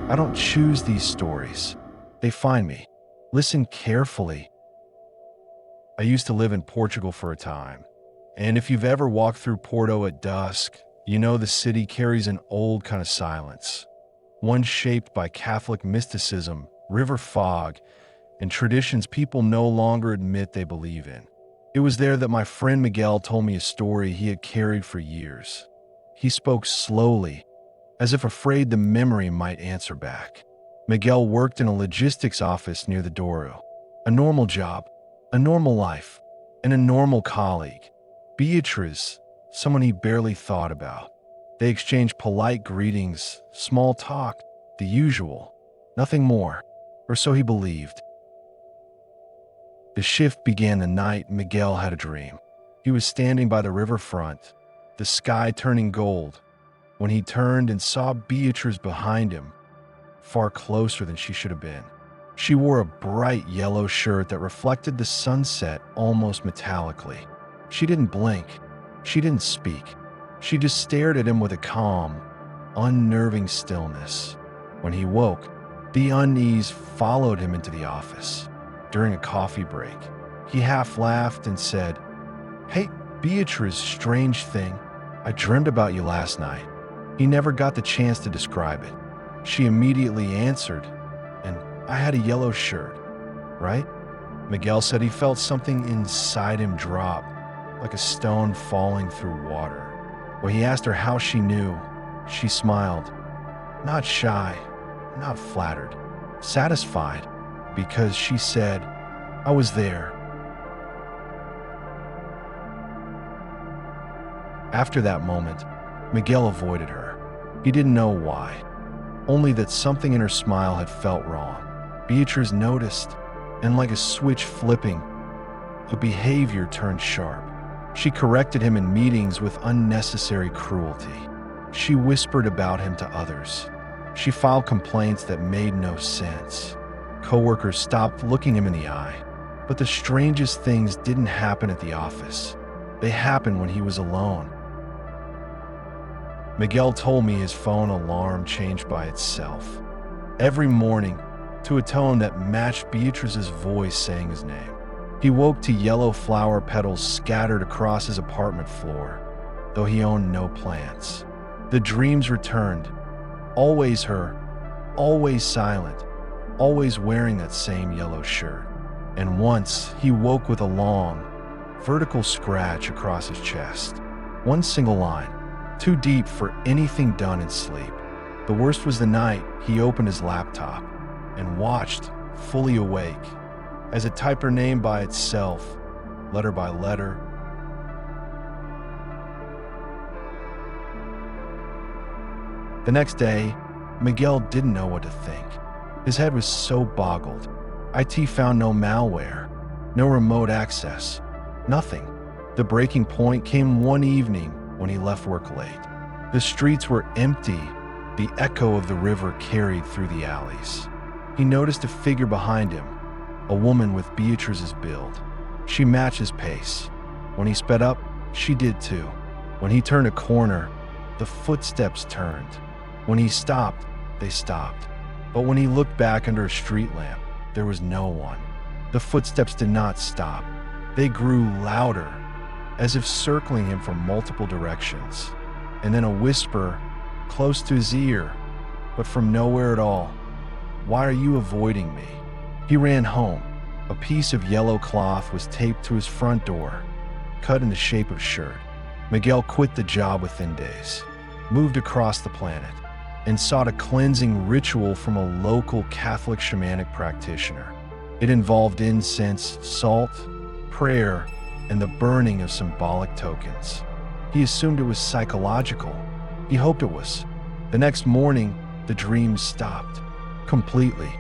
I don't choose these stories. They find me. Listen carefully. I used to live in Portugal for a time, and if you've ever walked through Porto at dusk, you know the city carries an old kind of silence, one shaped by Catholic mysticism, river fog, and traditions people no longer admit they believe in. It was there that my friend Miguel told me a story he had carried for years. He spoke slowly, as if afraid the memory might answer back. Miguel worked in a logistics office near the Douro. A normal job, a normal life, and a normal colleague. Beatriz, someone he barely thought about. They exchanged polite greetings, small talk, the usual. Nothing more, or so he believed. The shift began the night Miguel had a dream. He was standing by the riverfront, the sky turning gold, when he turned and saw Beatriz behind him, far closer than she should have been. She wore a bright yellow shirt that reflected the sunset almost metallically. She didn't blink. She didn't speak. She just stared at him with a calm, unnerving stillness. When he woke, the unease followed him into the office. During a coffee break, he half laughed and said, "Hey, Beatriz, strange thing. I dreamed about you last night." He never got the chance to describe it. She immediately answered, "And I had a yellow shirt, right?" Miguel said he felt something inside him drop, like a stone falling through water. When he asked her how she knew, she smiled, not shy, not flattered, satisfied, because she said, "I was there." After that moment, Miguel avoided her. He didn't know why, only that something in her smile had felt wrong. Beatriz noticed, and like a switch flipping, the behavior turned sharp. She corrected him in meetings with unnecessary cruelty. She whispered about him to others. She filed complaints that made no sense. Coworkers stopped looking him in the eye. But the strangest things didn't happen at the office. They happened when he was alone. Miguel told me his phone alarm changed by itself every morning to a tone that matched Beatriz's voice saying his name. He woke to yellow flower petals scattered across his apartment floor, though he owned no plants. The dreams returned, always her, always silent, always wearing that same yellow shirt. And once he woke with a long, vertical scratch across his chest. One single line, too deep for anything done in sleep. The worst was the night he opened his laptop and watched, fully awake, as it typed her name by itself, letter by letter. The next day, Miguel didn't know what to think. His head was so boggled. IT found no malware, no remote access, nothing. The breaking point came one evening when he left work late. The streets were empty. The echo of the river carried through the alleys. He noticed a figure behind him, a woman with Beatriz's build. She matched his pace. When he sped up, she did too. When he turned a corner, the footsteps turned. When he stopped, they stopped. But when he looked back under a street lamp, there was no one. The footsteps did not stop. They grew louder, as if circling him from multiple directions. And then a whisper close to his ear, but from nowhere at all. "Why are you avoiding me?" He ran home. A piece of yellow cloth was taped to his front door, cut in the shape of a shirt. Miguel quit the job within days, moved across the planet, and sought a cleansing ritual from a local Catholic shamanic practitioner. It involved incense, salt, prayer, and the burning of symbolic tokens. He assumed it was psychological. He hoped it was. The next morning, the dreams stopped. Completely.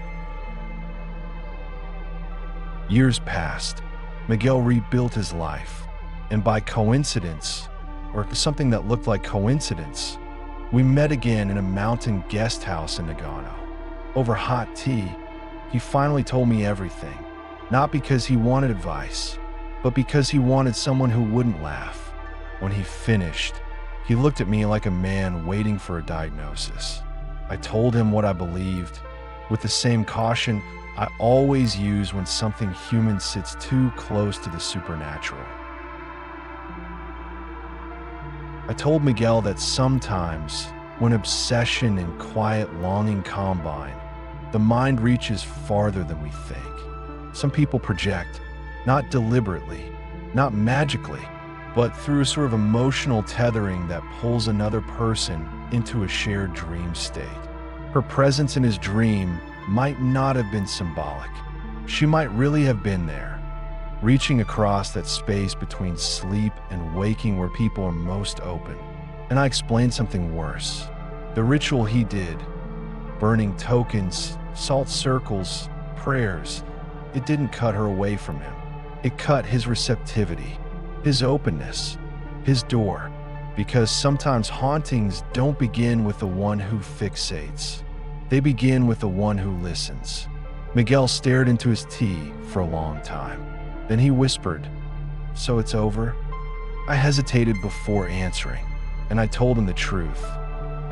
Years passed. Miguel rebuilt his life. And by coincidence, or something that looked like coincidence, we met again in a mountain guest house in Nagano. Over hot tea, he finally told me everything. Not because he wanted advice, but because he wanted someone who wouldn't laugh. When he finished, he looked at me like a man waiting for a diagnosis. I told him what I believed, with the same caution I always use when something human sits too close to the supernatural. I told Miguel that sometimes, when obsession and quiet longing combine, the mind reaches farther than we think. Some people project, not deliberately, not magically, but through a sort of emotional tethering that pulls another person into a shared dream state. Her presence in his dream might not have been symbolic. She might really have been there, reaching across that space between sleep and waking where people are most open. And I explained something worse. The ritual he did, burning tokens, salt circles, prayers, it didn't cut her away from him. It cut his receptivity, his openness, his door. Because sometimes hauntings don't begin with the one who fixates. They begin with the one who listens. Miguel stared into his tea for a long time. Then he whispered, "So it's over?" I hesitated before answering, and I told him the truth.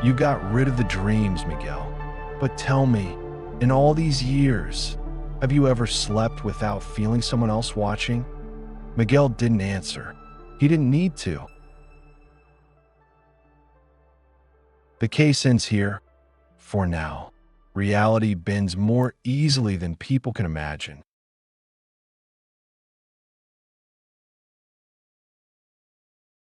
"You got rid of the dreams, Miguel. But tell me, in all these years, have you ever slept without feeling someone else watching?" Miguel didn't answer. He didn't need to. The case ends here. For now, reality bends more easily than people can imagine.